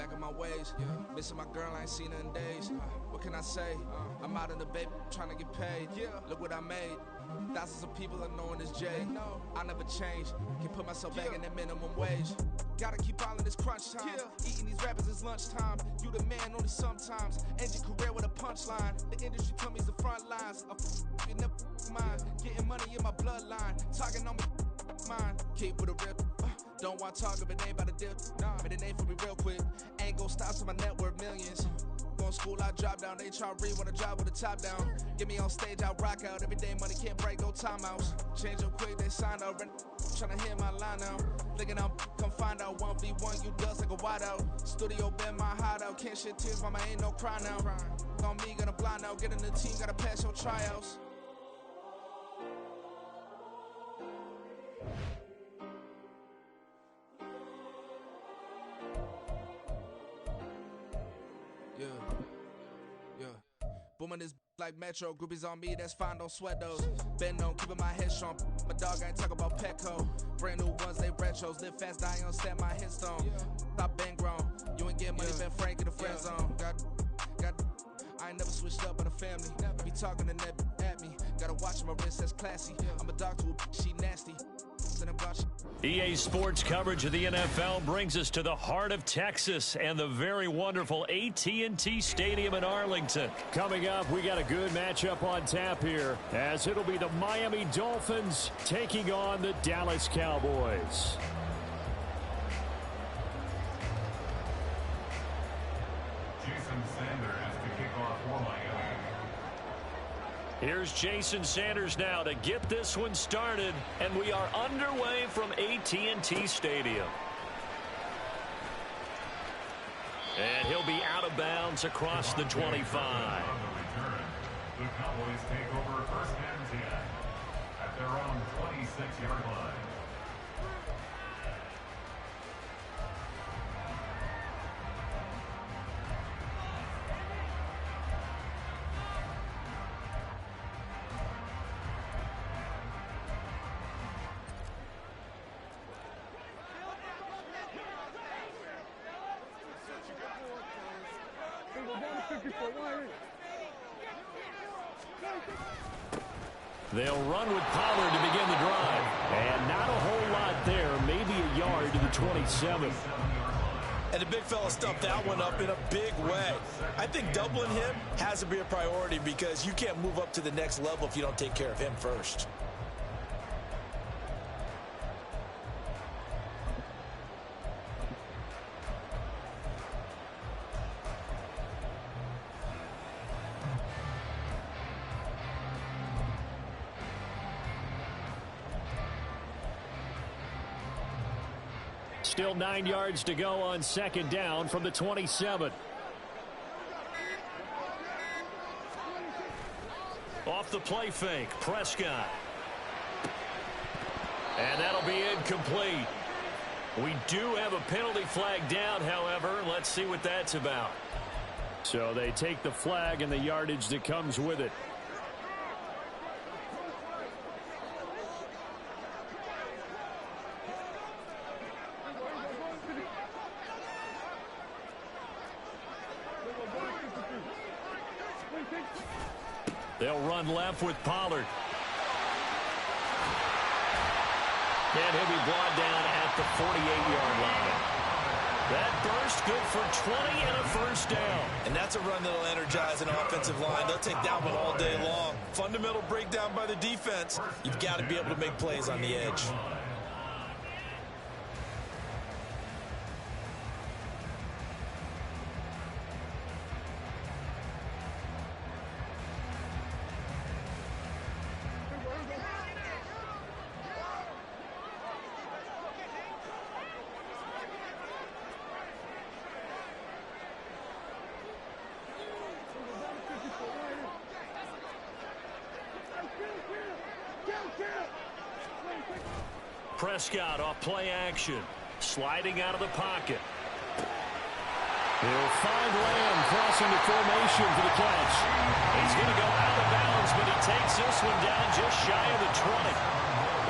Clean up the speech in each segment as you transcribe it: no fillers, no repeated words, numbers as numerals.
back on my ways. Missing my girl, I ain't seen her in days. What can I say? I'm out in the baby, trying to get paid. Look what I made. Thousands of people are knowing this Jay. I never change. Can put myself back in that minimum wage. Gotta keep all in this crunch time. Eating these rappers is lunchtime. You the man only sometimes. End your career with a punchline. The industry told me it's the front lines. You never mind. Getting money in my bloodline. Talking on me mine. Keep with a rip. Don't want to talk if it ain't about a dip. Made a name for me real quick. Ain't gon' stop till my net worth millions. Going school, I drop down. They try to read when I drop with the top down. Get me on stage, I rock out. Every day money can't break, go timeouts. Change up quick, they signed up. Tryna hit my line now. Thinking I'm come find out 1v1, you dust like a wideout. Studio been my hideout. Can't shed tears, mama ain't no cry now. On me, gonna blind out. Get in the team, gotta pass your tryouts. Booming this like Metro, groupies on me, that's fine, don't sweat those. Been on, keeping my head strong. My dog ain't talk about Petco. Brand new ones, they retros. Live fast, die on set my headstone. Stop been grown. You ain't get money, been Frank in the friend zone. I ain't never switched up on the family. Be talking to that at me. Gotta watch my wrist, that's classy. I'm a dog to a she nasty. EA Sports coverage of the NFL brings us to the heart of Texas and the very wonderful AT&T Stadium in Arlington. Coming up, we got a good matchup on tap here, as it'll be the Miami Dolphins taking on the Dallas Cowboys. Jason Sanders to kick off for Miami. Here's Jason Sanders now to get this one started, and we are underway from AT&T Stadium. And he'll be out of bounds across the 25. The Cowboys take over first and 10 at their own 26-yard line. They'll run with Pollard to begin the drive. And not a whole lot there, maybe a yard to the 27. And the big fella stuffed that one up in a big way. I think doubling him has to be a priority because you can't move up to the next level if you don't take care of him first. Still 9 yards to go on second down from the 27. Off the play fake, Prescott. And that'll be incomplete. We do have a penalty flag down, however. Let's see what that's about. So they take the flag and the yardage that comes with it. They'll run left with Pollard. And he'll be brought down at the 48-yard line. That burst good for 20 and a first down. And that's a run that'll energize an offensive line. They'll take that one all day long. Fundamental breakdown by the defense. You've got to be able to make plays on the edge. Prescott off play action. Sliding out of the pocket. He'll find Lamb crossing the formation for the catch. He's going to go out of bounds, but he takes this one down just shy of the 20.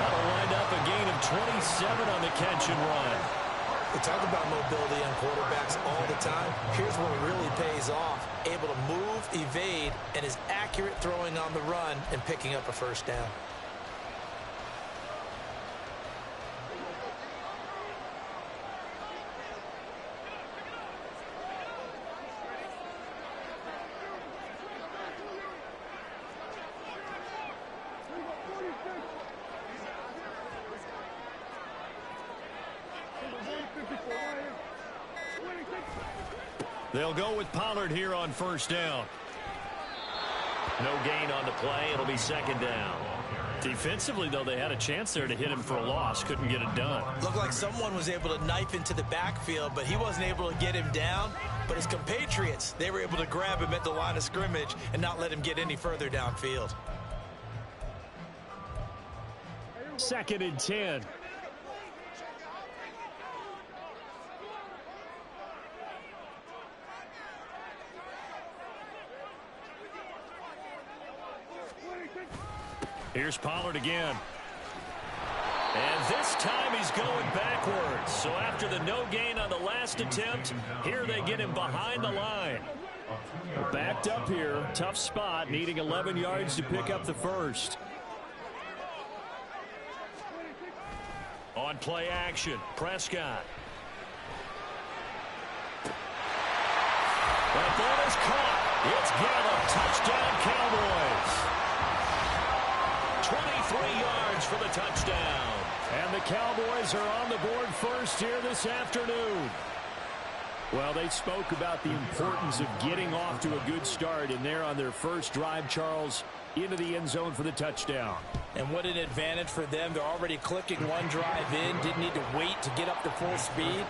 That'll wind up a gain of 27 on the catch and run. We talk about mobility on quarterbacks all the time. Here's where it really pays off. Able to move, evade, and is accurate throwing on the run and picking up a first down. They'll go with Pollard here on first down. No gain on the play. It'll be second down. Defensively, though, they had a chance there to hit him for a loss. Couldn't get it done. Looked like someone was able to knife into the backfield, but he wasn't able to get him down. But his compatriots, they were able to grab him at the line of scrimmage and not let him get any further downfield. 2nd and 10. Here's Pollard again. And this time he's going backwards. So after the no gain on the last attempt, here they get him behind the line. Backed up here. Tough spot. Needing 11 yards to pick up the first. On play action, Prescott. That ball is caught. It's Gallup. Touchdown, Cowboys. 23 yards for the touchdown. And the Cowboys are on the board first here this afternoon. Well, they spoke about the importance of getting off to a good start, and they're on their first drive, Charles, into the end zone for the touchdown. And what an advantage for them. They're already clicking one drive in, didn't need to wait to get up to full speed.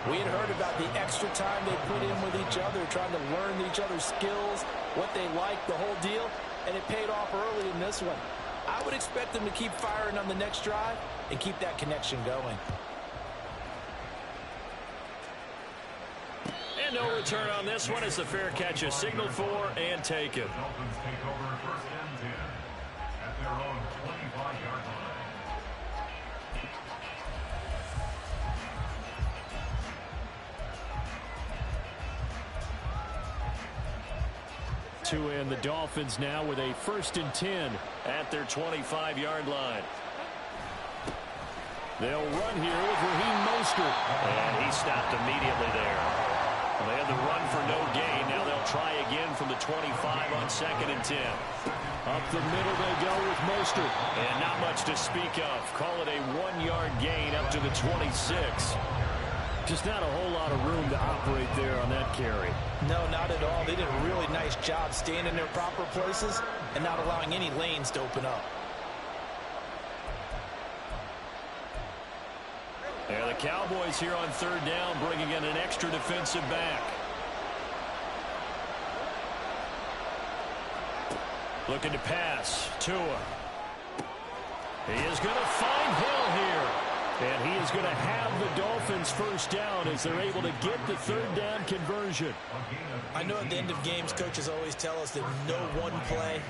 We had heard about the extra time they put in with each other, trying to learn each other's skills, what they like, the whole deal, and it paid off early in this one. I would expect them to keep firing on the next drive and keep that connection going. And no return on this one as the fair catch is signaled for and taken. Dolphins take over 1st and 10 at their own 25-yard line. To end the Dolphins now with a 1st and 10 at their 25-yard line. They'll run here with Raheem Mostert. And he stopped immediately there. Well, they had the run for no gain. Now they'll try again from the 25 on 2nd and 10. Up the middle they go with Mostert. And not much to speak of. Call it a 1-yard gain up to the 26. Just not a whole lot of room to operate there on that carry. No, not at all. They did a really nice job staying in their proper places and not allowing any lanes to open up. Yeah, the Cowboys here on 3rd down bringing in an extra defensive back. Looking to pass. Tua. He is going to find Hill here. And he is going to have the Dolphins first down as they're able to get the 3rd down conversion. I know at the end of games, coaches always tell us that no one play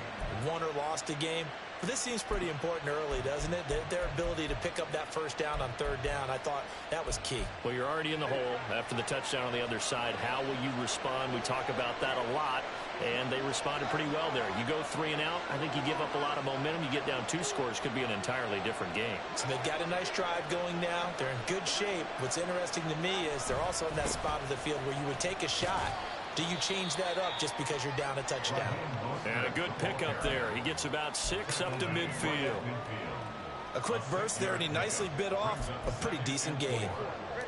won or lost a game. But this seems pretty important early, doesn't it? Their ability to pick up that first down on 3rd down, I thought that was key. Well, you're already in the hole after the touchdown on the other side. How will you respond? We talk about that a lot, and they responded pretty well there. You go 3 and out, I think you give up a lot of momentum. You get down 2 scores, could be an entirely different game. So they've got a nice drive going now. They're in good shape. What's interesting to me is they're also in that spot of the field where you would take a shot. Do you change that up just because you're down a touchdown? And a good pickup there. He gets about 6 up to midfield. A quick burst there, and he nicely bit off a pretty decent gain.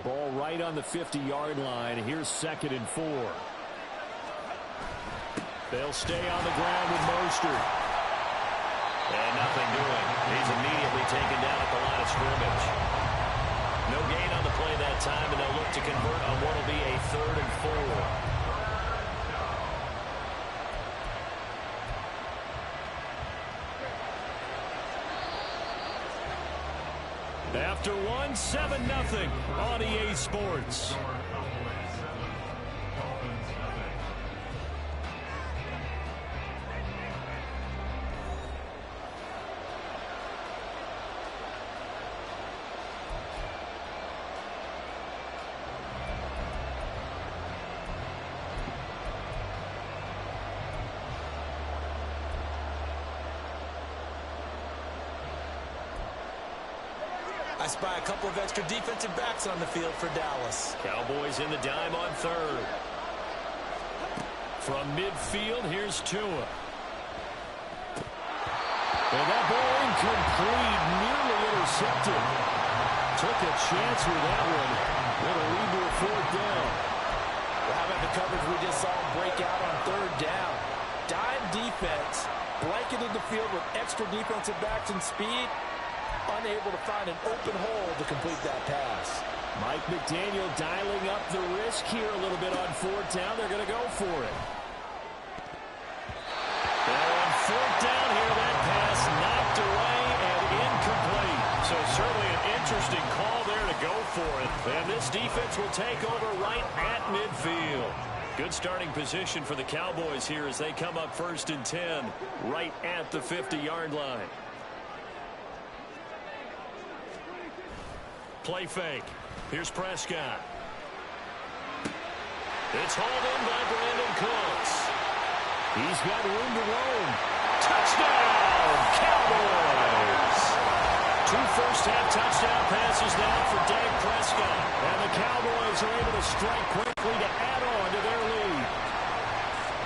Ball right on the 50-yard line. Here's 2nd and 4. They'll stay on the ground with Mostert. And nothing doing. He's immediately taken down at the line of scrimmage. No gain on the play that time, and they'll look to convert on what will be a 3rd and 4. After 1, 7-0 on EA Sports. I spy a couple of extra defensive backs on the field for Dallas. Cowboys in the dime on third. From midfield, here's Tua. And that ball incomplete, nearly intercepted. Took a chance with that one. It'll lead to a fourth down. Well, how about the coverage we just saw break out on third down? Dime defense, blanketed the field with extra defensive backs and speed, unable to find an open hole to complete that pass. Mike McDaniel dialing up the risk here a little bit on fourth down. They're going to go for it. On fourth down here, that pass knocked away and incomplete. So certainly an interesting call there to go for it. And this defense will take over right at midfield. Good starting position for the Cowboys here as they come up 1st and 10 right at the 50-yard line. Play fake. Here's Prescott. It's hauled in by Brandon Cooks. He's got room to roam. Touchdown, Cowboys! 2 first-half touchdown passes now for Dak Prescott. And the Cowboys are able to strike quickly to add on to their lead.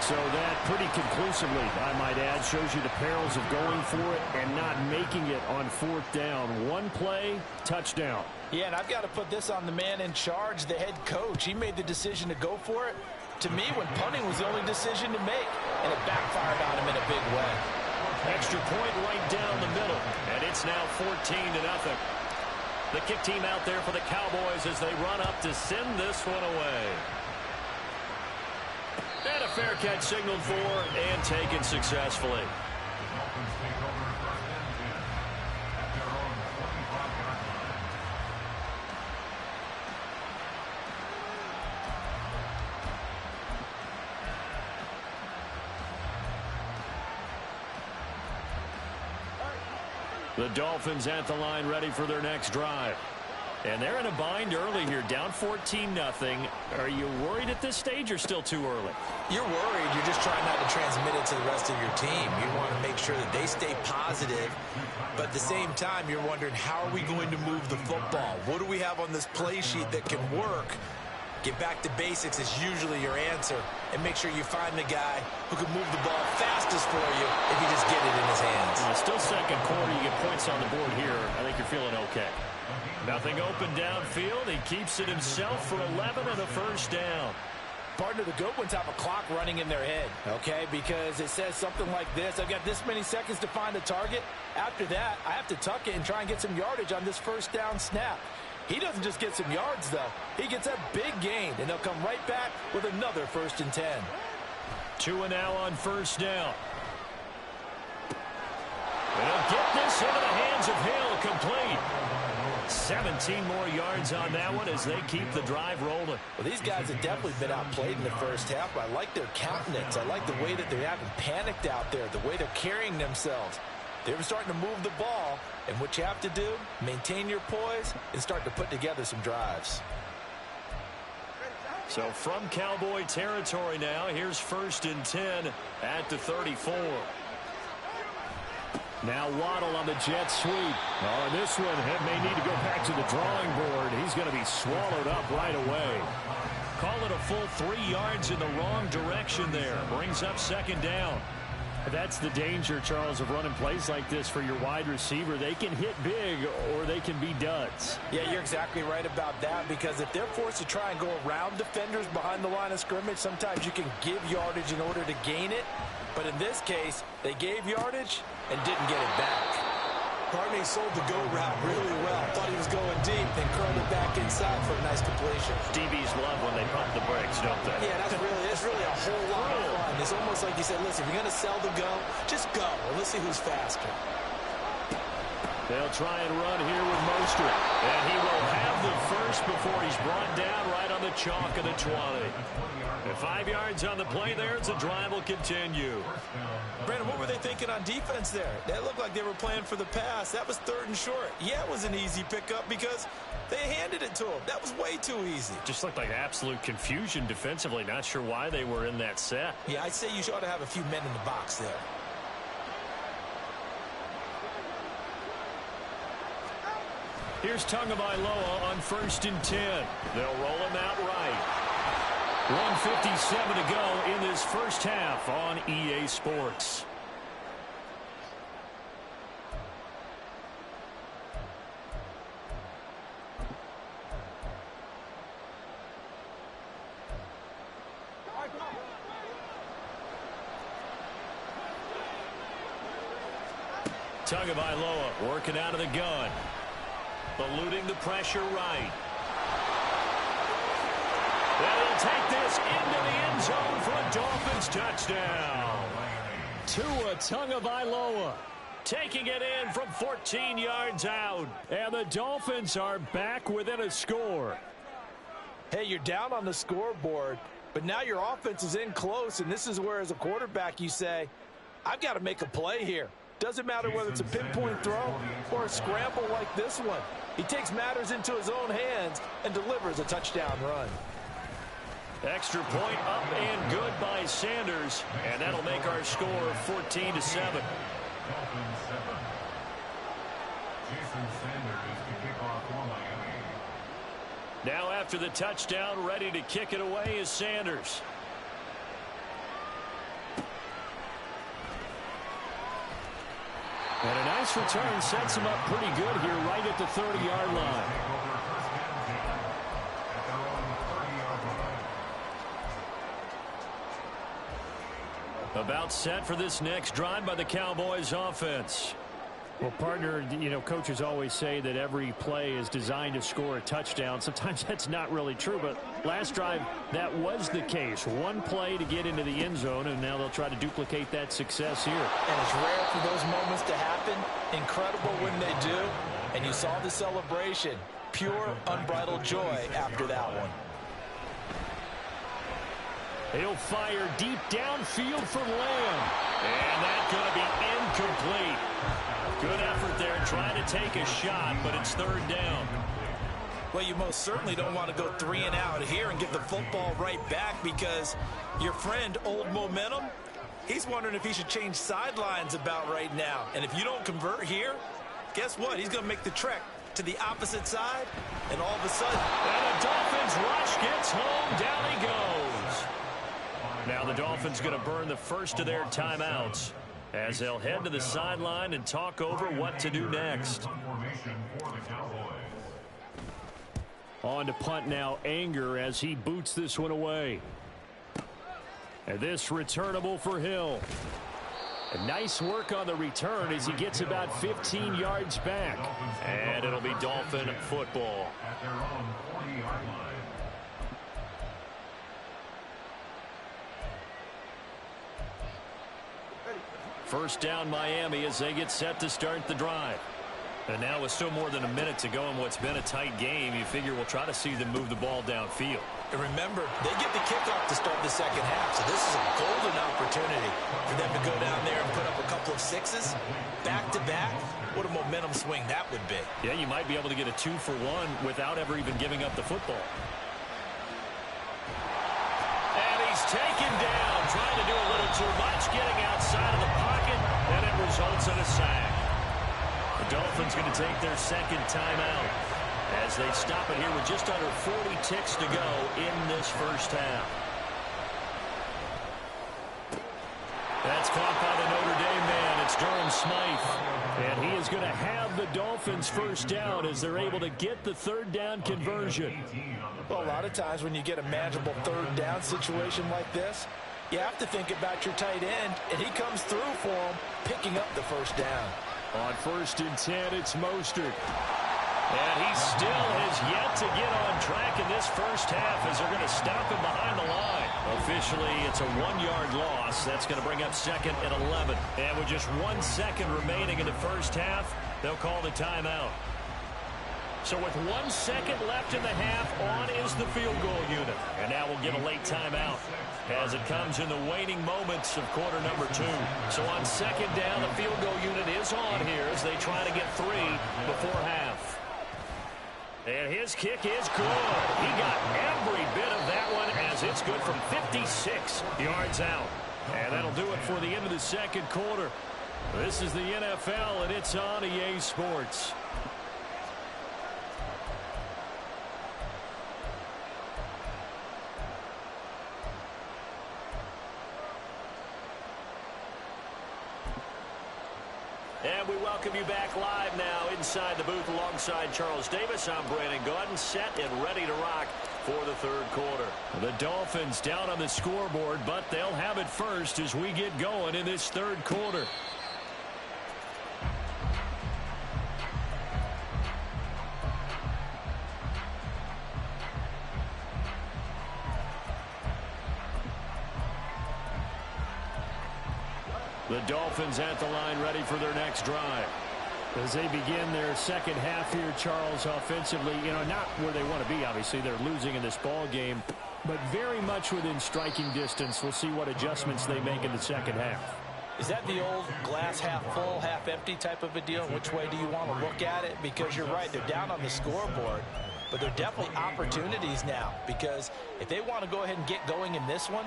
So that pretty conclusively, I might add, shows you the perils of going for it and not making it on fourth down. One play, touchdown. Yeah, and I've got to put this on the man in charge, the head coach. He made the decision to go for it. To me, when punting was the only decision to make, and it backfired on him in a big way. Extra point right down the middle, and it's now 14-0. The kick team out there for the Cowboys as they run up to send this one away. And a fair catch signaled for and taken successfully. The Dolphins at the line ready for their next drive. And they're in a bind early here, down 14-0. Are you worried at this stage or still too early? You're worried. You're just trying not to transmit it to the rest of your team. You want to make sure that they stay positive. But at the same time, you're wondering, how are we going to move the football? What do we have on this play sheet that can work? Get back to basics is usually your answer. And make sure you find the guy who can move the ball fastest for you if you just get it in his hands. Still second quarter. You get points on the board here. I think you're feeling okay. Nothing open downfield. He keeps it himself for 11 and a first down. Partner, the good ones have a clock running in their head, okay? Because it says something like this. I've got this many seconds to find a target. After that, I have to tuck it and try and get some yardage on this first down snap. He doesn't just get some yards, though. He gets a big gain, and they'll come right back with another 1st and 10. 2 and now on first down. They'll get this into the hands of Hill, complete. 17 more yards on that one as they keep the drive rolling. Well, these guys have definitely been outplayed in the first half, but I like their countenance. I like the way that they haven't panicked out there, the way they're carrying themselves. They're starting to move the ball, and what you have to do, maintain your poise and start to put together some drives. So from Cowboy territory now, here's 1st and 10 at the 34. Now Waddle on the jet sweep. Oh, this one may need to go back to the drawing board. He's going to be swallowed up right away. Call it a full 3 yards in the wrong direction there. Brings up 2nd down. That's the danger, Charles, of running plays like this for your wide receiver. They can hit big or they can be duds. Yeah, you're exactly right about that, because if they're forced to try and go around defenders behind the line of scrimmage, sometimes you can give yardage in order to gain it. But in this case, they gave yardage and didn't get it back. Barney sold the go route really well. Thought he was going deep, then curled it back inside for a nice completion. DBs love when they pump the brakes, don't they? Yeah, that's really a whole lot of fun. It's almost like you said, listen, if you're going to sell the go, just go. And let's see who's faster. They'll try and run here with Mostert. And he will have the first before he's brought down right on the chalk of the 20. And 5 yards on the play there as the drive will continue. Brandon, what were they thinking on defense there? That looked like they were playing for the pass. That was 3rd and short. Yeah, it was an easy pickup because they handed it to him. That was way too easy. Just looked like absolute confusion defensively. Not sure why they were in that set. Yeah, I'd say you ought to have a few men in the box there. Here's Tagovailoa on 1st and 10. They'll roll him out right. 1:57 to go in this first half on EA Sports. Tagovailoa working out of the gun. Eluding the pressure right. They'll take this into the end zone for a Dolphins touchdown. Tua Tagovailoa taking it in from 14 yards out. And the Dolphins are back within a score. Hey, you're down on the scoreboard, but now your offense is in close, and this is where, as a quarterback, you say, I've got to make a play here. Doesn't matter whether it's a pinpoint throw or a scramble like this one. He takes matters into his own hands and delivers a touchdown run. Extra point up and good by Sanders, and that'll make our score 14-7. Dolphins 7. Jason Sanders to kick off for Miami. Now after the touchdown, ready to kick it away is Sanders. And a nice return sets him up pretty good here right at the 30-yard line. About set for this next drive by the Cowboys offense. Well, partner, you know, coaches always say that every play is designed to score a touchdown. Sometimes that's not really true, but last drive, that was the case. One play to get into the end zone, and now they'll try to duplicate that success here. And it's rare for those moments to happen. Incredible when they do. And you saw the celebration. Pure, unbridled joy after that one. He'll fire deep downfield for Lamb. And that's going to be incomplete. Good effort there trying to take a shot, but it's 3rd down. Well, you most certainly don't want to go 3 and out here and get the football right back, because your friend, Old Momentum, he's wondering if he should change sidelines about right now. And if you don't convert here, guess what? He's going to make the trek to the opposite side, and all of a sudden, and the Dolphins rush gets home. Down he goes. Now the Dolphins going to burn the first of their timeouts as they'll head to the sideline and talk over what to do next. On to punt now, Anger, as he boots this one away. And this returnable for Hill. A nice work on the return as he gets about 15 yards back. And it'll be Dolphin football. At their own 40-yard line. First down Miami as they get set to start the drive. And now with still more than a minute to go in what's been a tight game, you figure we'll try to see them move the ball downfield. And remember, they get the kickoff to start the second half, so this is a golden opportunity for them to go down there and put up a couple of sixes back-to-back. What a momentum swing that would be. Yeah, you might be able to get a 2-for-1 without ever even giving up the football. And he's taken down, trying to do a little too much, getting outside of the pocket, and it results in a sack. The Dolphins going to take their second timeout as they stop it here with just under 40 ticks to go in this first half. That's caught by the Notre Dame man. It's Durham Smythe. And he is going to have the Dolphins first down as they're able to get the 3rd down conversion. Well, a lot of times when you get a manageable 3rd down situation like this, you have to think about your tight end, and he comes through for him, picking up the first down. On 1st and 10, it's Mostert. And he still has yet to get on track in this first half as they're going to stop him behind the line. Officially, it's a 1-yard loss. That's going to bring up 2nd and 11. And with just 1 second remaining in the first half, they'll call the timeout. So with 1 second left in the half, on is the field goal unit. And now we'll get a late timeout as it comes in the waning moments of quarter number 2. So on 2nd down, the field goal unit is on here as they try to get 3 before half. And his kick is good. He got every bit of that one as it's good from 56 yards out. And that'll do it for the end of the second quarter. This is the NFL, and it's on EA Sports. welcome you back live now inside the booth alongside Charles Davis. I'm Brandon Gaudin, set and ready to rock for the third quarter. The Dolphins down on the scoreboard, but they'll have it first as we get going in this third quarter. The Dolphins at the line ready for their next drive. As they begin their second half here, Charles, offensively, not where they want to be, obviously. They're losing in this ball game, but very much within striking distance. We'll see what adjustments they make in the second half. Is that the old glass half full, half empty type of a deal? Which way do you want to look at it? Because you're right, they're down on the scoreboard, but there are definitely opportunities now, because if they want to go ahead and get going in this one,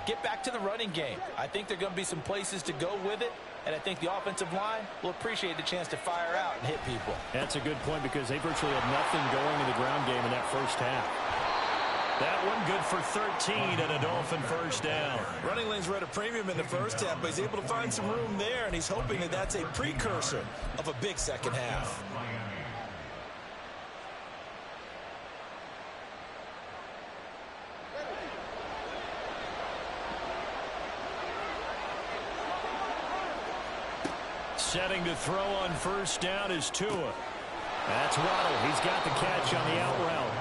get back to the running game. I think there are going to be some places to go with it, and I think the offensive line will appreciate the chance to fire out and hit people. That's a good point because they virtually had nothing going in the ground game in that first half. That one good for 13 and a Dolphin first down. Running lanes were at a premium in the first half, but he's able to find some room there, and he's hoping that that's a precursor of a big second half. Setting to throw on first down is Tua. That's Waddle. He's got the catch on the out route.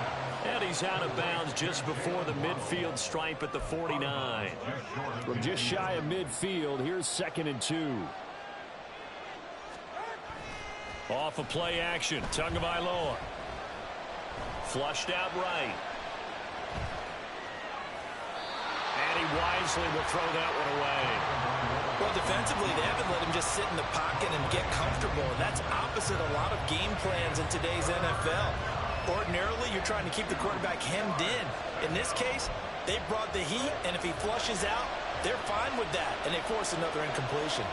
And he's out of bounds just before the midfield stripe at the 49. From just shy of midfield, here's 2nd and 2. Off of play action, Tagovailoa. Flushed out right. And he wisely will throw that one away. Well, defensively, they haven't let him just sit in the pocket and get comfortable, and that's opposite a lot of game plans in today's NFL. Ordinarily, you're trying to keep the quarterback hemmed in. In this case, they brought the heat, and if he flushes out, they're fine with that, and they force another incompletion.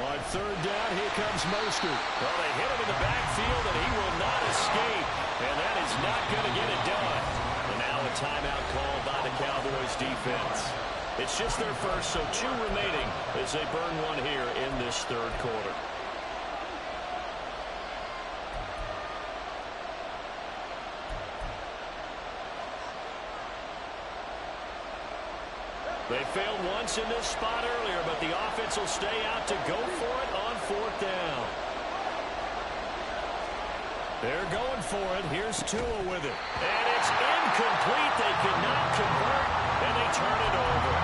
On third down, here comes Mostert. Well, they hit him in the backfield, and he will not escape, and that is not going to get it done. And now a timeout called by the Cowboys defense. It's just their first, so 2 remaining as they burn one here in this third quarter. They failed once in this spot earlier, but the offense will stay out to go for it on 4th down. They're going for it. Here's Tua with it. And it's incomplete. They could not convert, and they turn it over.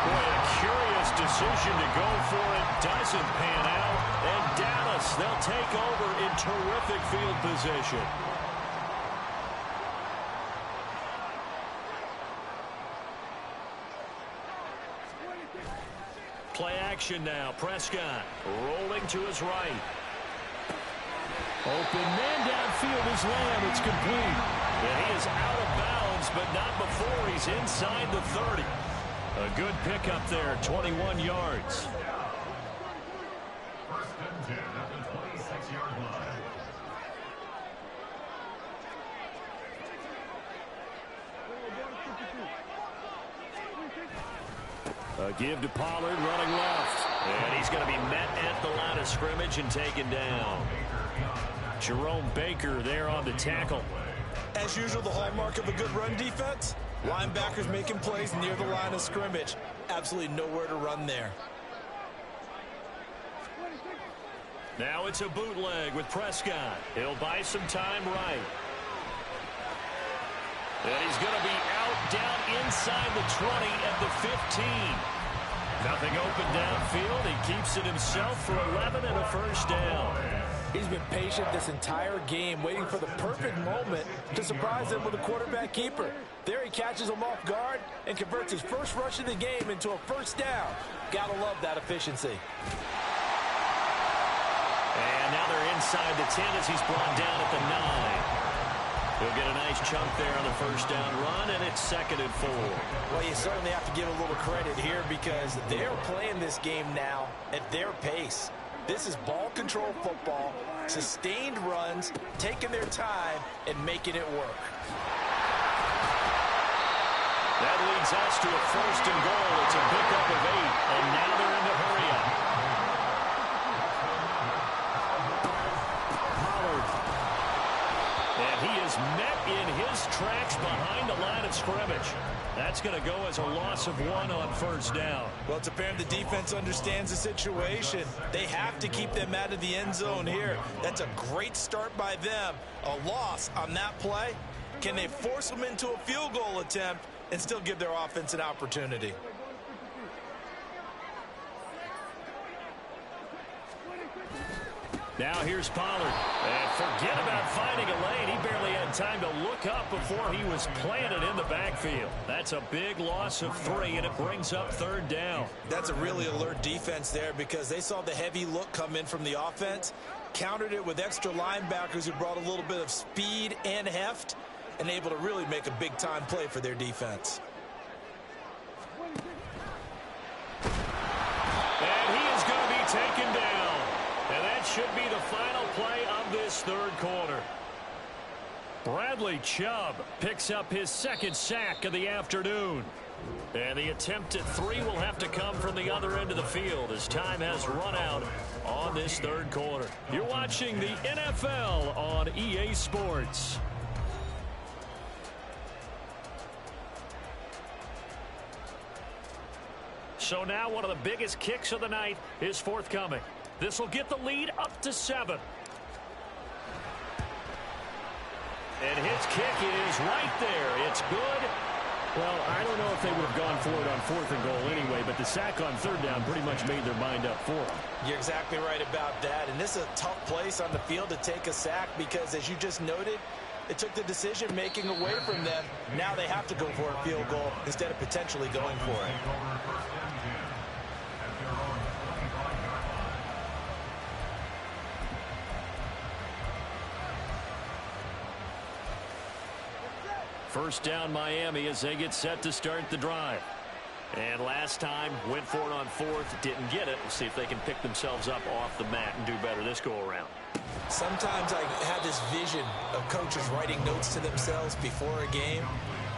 Boy, a curious decision to go for it. Doesn't pan out. And Dallas, they'll take over in terrific field position. Play action now. Prescott rolling to his right. Open man downfield is Lamb. It's complete. And he is out of bounds, but not before he's inside the 30. A good pickup there, 21 yards. First and 10 at the 26-yard line. A give to Pollard running left. And he's going to be met at the line of scrimmage and taken down. Jerome Baker there on the tackle. As usual, the hallmark of a good run defense, linebackers making plays near the line of scrimmage. Absolutely nowhere to run there. Now it's a bootleg with Prescott. He'll buy some time right. And he's going to be out down inside the 20 at the 15. Nothing open downfield. He keeps it himself for 11 and a first down. He's been patient this entire game, waiting for the perfect moment to surprise them with a quarterback keeper. There he catches him off guard and converts his first rush of the game into a first down. Gotta love that efficiency. And now they're inside the 10 as he's brought down at the 9. He'll get a nice chunk there on the first down run, and it's 2nd and 4. Well, you certainly have to give a little credit here because they're playing this game now at their pace. This is ball control football, sustained runs, taking their time, and making it work. That leads us to a 1st and goal. It's a pickup of 8, and now they're in the hurry-up. is met in his tracks behind the line of scrimmage. That's going to go as a loss of 1 on first down. Well, it's apparent the defense understands the situation. They have to keep them out of the end zone here. That's a great start by them. A loss on that play. Can they force them into a field goal attempt and still give their offense an opportunity? Now here's Pollard. And forget about finding a lane. He barely had time to look up before he was planted in the backfield. That's a big loss of 3, and it brings up third down. That's a really alert defense there because they saw the heavy look come in from the offense, countered it with extra linebackers who brought a little bit of speed and heft, and able to really make a big-time play for their defense. And he is going to be taken down. And that should be the final play of this third quarter. Bradley Chubb picks up his second sack of the afternoon. And the attempt at 3 will have to come from the other end of the field as time has run out on this third quarter. You're watching the NFL on EA Sports. So now one of the biggest kicks of the night is forthcoming. This will get the lead up to 7. And his kick is right there. It's good. Well, I don't know if they would have gone for it on 4th and goal anyway, but the sack on 3rd down pretty much made their mind up for them. You're exactly right about that. And this is a tough place on the field to take a sack because, as you just noted, it took the decision-making away from them. Now they have to go for a field goal instead of potentially going for it. First down Miami as they get set to start the drive. And last time went for it on 4th, didn't get it. We'll see if they can pick themselves up off the mat and do better this go around. Sometimes I have this vision of coaches writing notes to themselves before a game.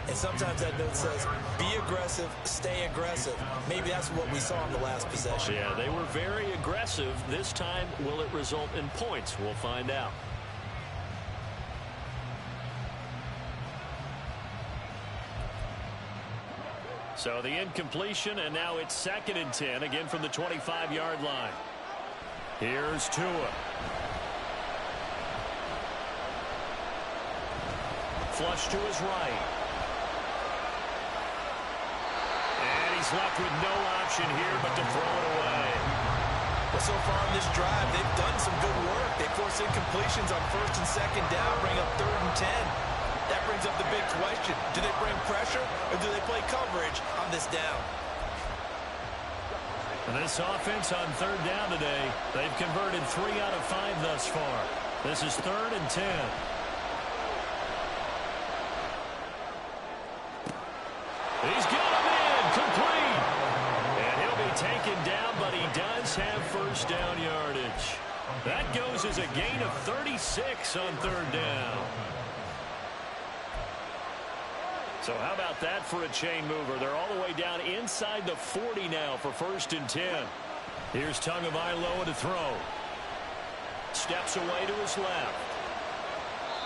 And sometimes that note says, be aggressive, stay aggressive. Maybe that's what we saw in the last possession. Yeah, they were very aggressive. This time, will it result in points? We'll find out. So the incompletion, and now it's 2nd and 10, again from the 25-yard line. Here's Tua. Flush to his right. And he's left with no option here but to throw it away. Well, so far in this drive, they've done some good work. They force incompletions on 1st and 2nd down, bring up 3rd and 10. That brings up the big question. Do they bring pressure or do they play coverage on this down? And this offense on 3rd down today, they've converted 3 out of 5 thus far. This is 3rd and 10. He's got him in, complete. And he'll be taken down, but he does have first down yardage. That goes as a gain of 36 on 3rd down. So how about that for a chain mover? They're all the way down inside the 40 now for 1st and 10. Here's Tagovailoa to throw. Steps away to his left.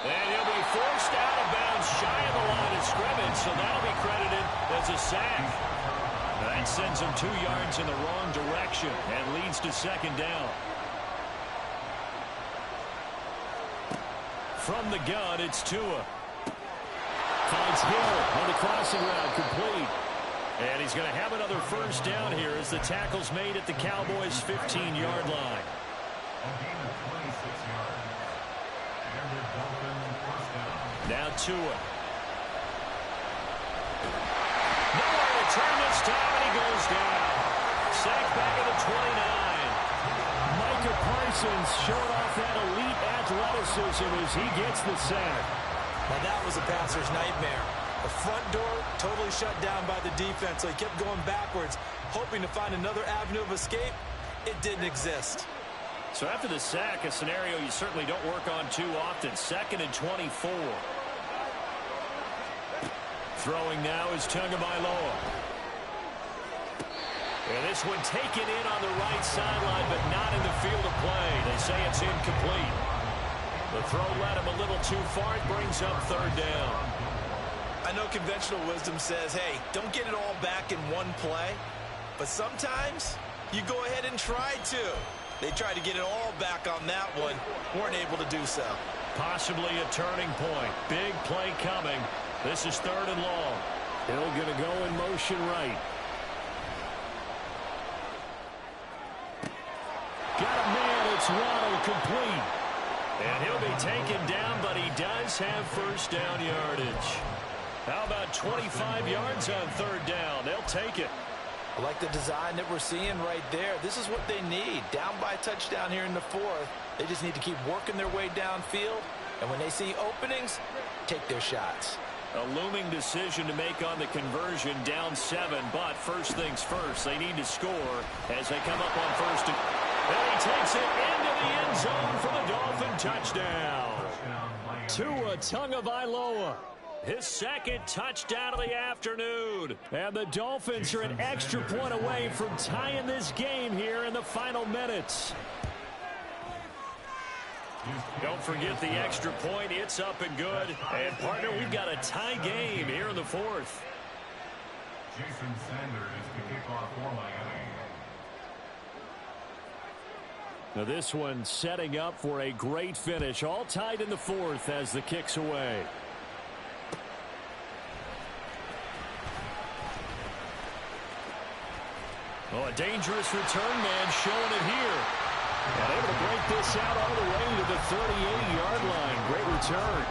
And he'll be forced out of bounds shy of the line of scrimmage, so that'll be credited as a sack. That sends him 2 yards in the wrong direction and leads to 2nd down. From the gun, it's Tua. Finds Hill on the crossing route, complete. And he's going to have another first down here as the tackle's made at the Cowboys' 15-yard line. Now Tua. Nowhere to turn this time, and he goes down. Sacked back at the 29. Micah Parsons showed off that elite athleticism as he gets the sack. Now that was a passer's nightmare. The front door totally shut down by the defense, so he kept going backwards, hoping to find another avenue of escape. It didn't exist. So after the sack, a scenario you certainly don't work on too often. 2nd and 24. Throwing now is Tagovailoa. And this one taken in on the right sideline, but not in the field of play. They say it's incomplete. The throw led him a little too far. It brings up third down. I know conventional wisdom says, hey, don't get it all back in one play. But sometimes you go ahead and try to. They tried to get it all back on that one. Weren't able to do so. Possibly a turning point. Big play coming. This is third and long. Hill going to go in motion right. Got a man. It's Waddle complete. And he'll be taken down, but he does have first down yardage. How about 25 yards on third down? They'll take it. I like the design that we're seeing right there. This is what they need. Down by a touchdown here in the fourth. They just need to keep working their way downfield. And when they see openings, take their shots. A looming decision to make on the conversion, down 7. But first things first, they need to score as they come up on first. And he takes it into the end zone for the Dolphin touchdown. Tua Tagovailoa. His second touchdown of the afternoon. And the Dolphins are an extra point away from tying this game here in the final minutes. Don't forget the extra point. It's up and good. And, partner, we've got a tie game here in the fourth. Jason Sanders to kick off for Miami. Now this one setting up for a great finish. All tied in the fourth as the kick's away. Oh, a dangerous return man showing it here. And able to break this out all the way to the 38-yard line. Great return.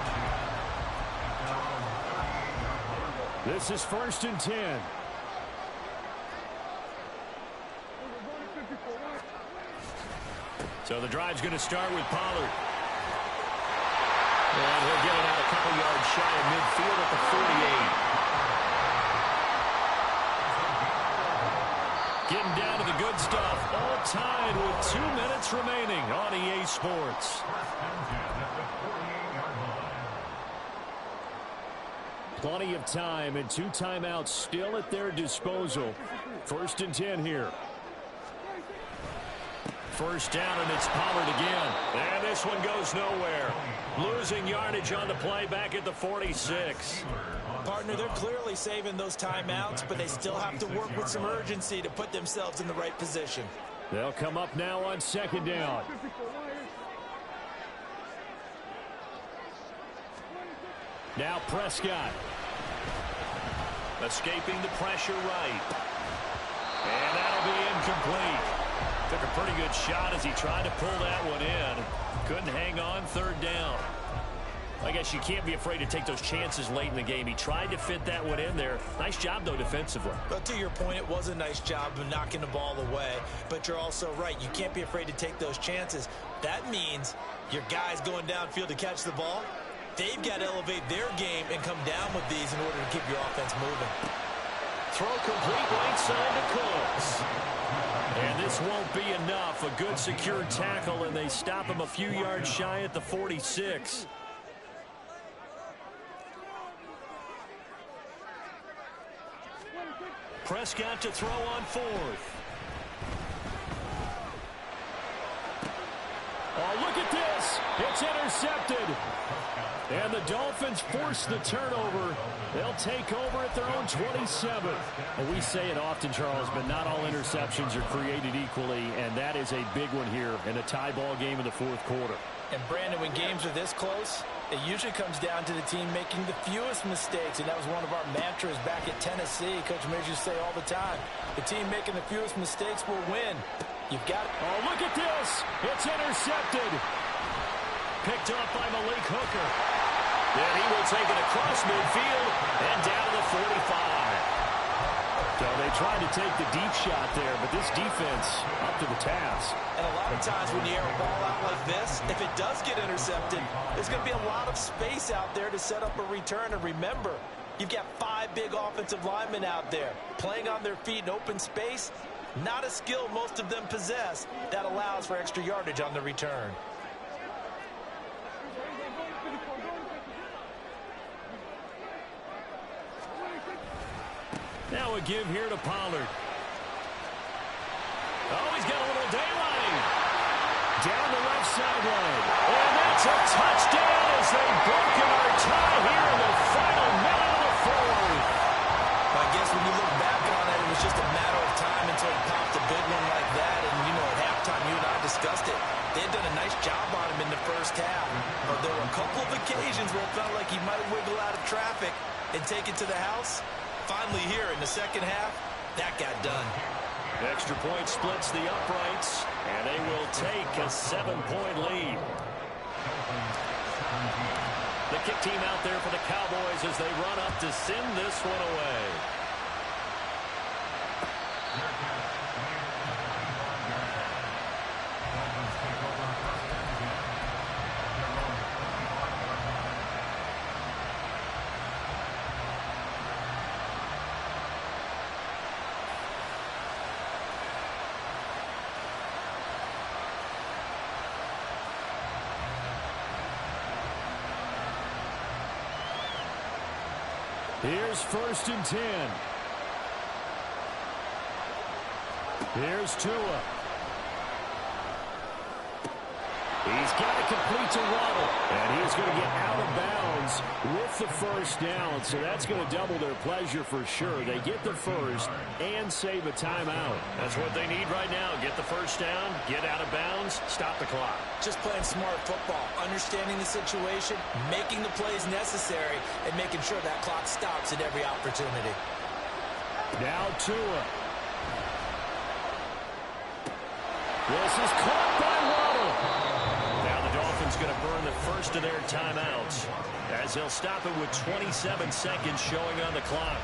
This is first and 10. So the drive's going to start with Pollard. And he'll get it out a couple yards shy of midfield at the 48. Getting down to the good stuff. All tied with 2 minutes remaining on EA Sports. Plenty of time and 2 timeouts still at their disposal. First and 10 here. First down, and it's Pollard again. And this one goes nowhere. Losing yardage on the play back at the 46. Partner, they're clearly saving those timeouts, but they still have to work with some urgency to put themselves in the right position. They'll come up now on second down. Now Prescott. Escaping the pressure right. And that'll be incomplete. Took a pretty good shot as he tried to pull that one in. Couldn't hang on, third down. I guess you can't be afraid to take those chances late in the game. He tried to fit that one in there. Nice job, though, defensively. But to your point, it was a nice job of knocking the ball away. But you're also right. You can't be afraid to take those chances. That means your guys going downfield to catch the ball, they've got to elevate their game and come down with these in order to keep your offense moving. Throw complete right side to Cooks. And this won't be enough. A good secure tackle, and they stop him a few yards shy at the 46. Prescott to throw on fourth. Oh, look at this. It's intercepted. And the Dolphins force the turnover. They'll take over at their own 27. Well, we say it often, Charles, but not all interceptions are created equally, and that is a big one here in a tie ball game in the fourth quarter. And, Brandon, when games are this close, it usually comes down to the team making the fewest mistakes, and that was one of our mantras back at Tennessee. Coach Mears used to say all the time, the team making the fewest mistakes will win. You've got it. Oh, look at this. It's intercepted. Picked up by Malik Hooker. Then he will take it across midfield and down to the 45. So they tried to take the deep shot there, but this defense up to the task. And a lot of times when you air a ball out like this, if it does get intercepted, there's going to be a lot of space out there to set up a return. And remember, you've got 5 big offensive linemen out there playing on their feet in open space. Not a skill most of them possess that allows for extra yardage on the return. Now a give here to Pollard. Oh, he's got a little daylight. Down the left sideline. And It's a touchdown as they've broken our tie here in the final minute of the fourth. I guess when you look back on it, it was just a matter of time until he popped a big one like that. And, you know, at halftime, you and I discussed it. They had done a nice job on him in the first half. But there were a couple of occasions where it felt like he might wiggle out of traffic and take it to the house. Finally here in the second half, that got done. Extra point splits the uprights, and they will take a 7-point lead. The kick team out there for the Cowboys as they run up to send this one away. Here's 1st and 10. Here's Tua. He's got to complete to Waddle. And he's going to get out of bounds with the first down. So that's going to double their pleasure for sure. They get the first and save a timeout. That's what they need right now. Get the first down, get out of bounds, stop the clock. Just playing smart football, understanding the situation, making the plays necessary, and making sure that clock stops at every opportunity. Now Tua. This is caught by Waddle. Now the Dolphins going to burn the first of their timeouts as they'll stop it with 27 seconds showing on the clock.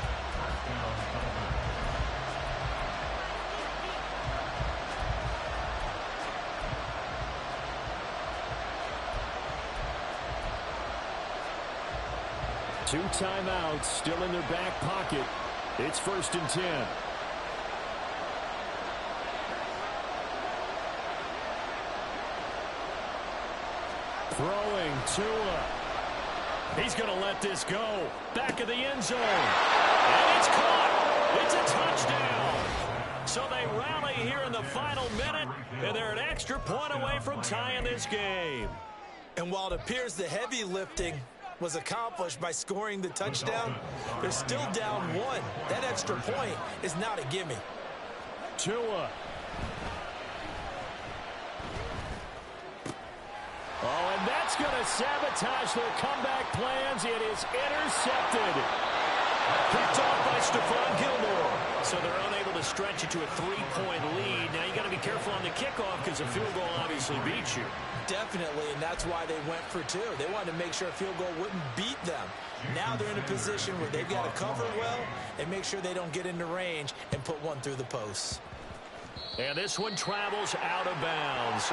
Two timeouts still in their back pocket. It's 1st and 10. Throwing Tua. He's going to let this go. Back of the end zone. And it's caught. It's a touchdown. So they rally here in the final minute, and they're an extra point away from tying this game. And while it appears the heavy lifting was accomplished by scoring the touchdown, they're still down one. That extra point is not a gimme. Tua. Oh, and that's going to sabotage their comeback plans. It is intercepted. Picked off by Stephon Gilmore. So they're unable to stretch it to a 3-point lead. Now you got to be careful on the kickoff because a field goal obviously beats you. Definitely, and that's why they went for two. They wanted to make sure a field goal wouldn't beat them. Now they're in a position where they've got to cover well and make sure they don't get into range and put one through the posts. And this one travels out of bounds.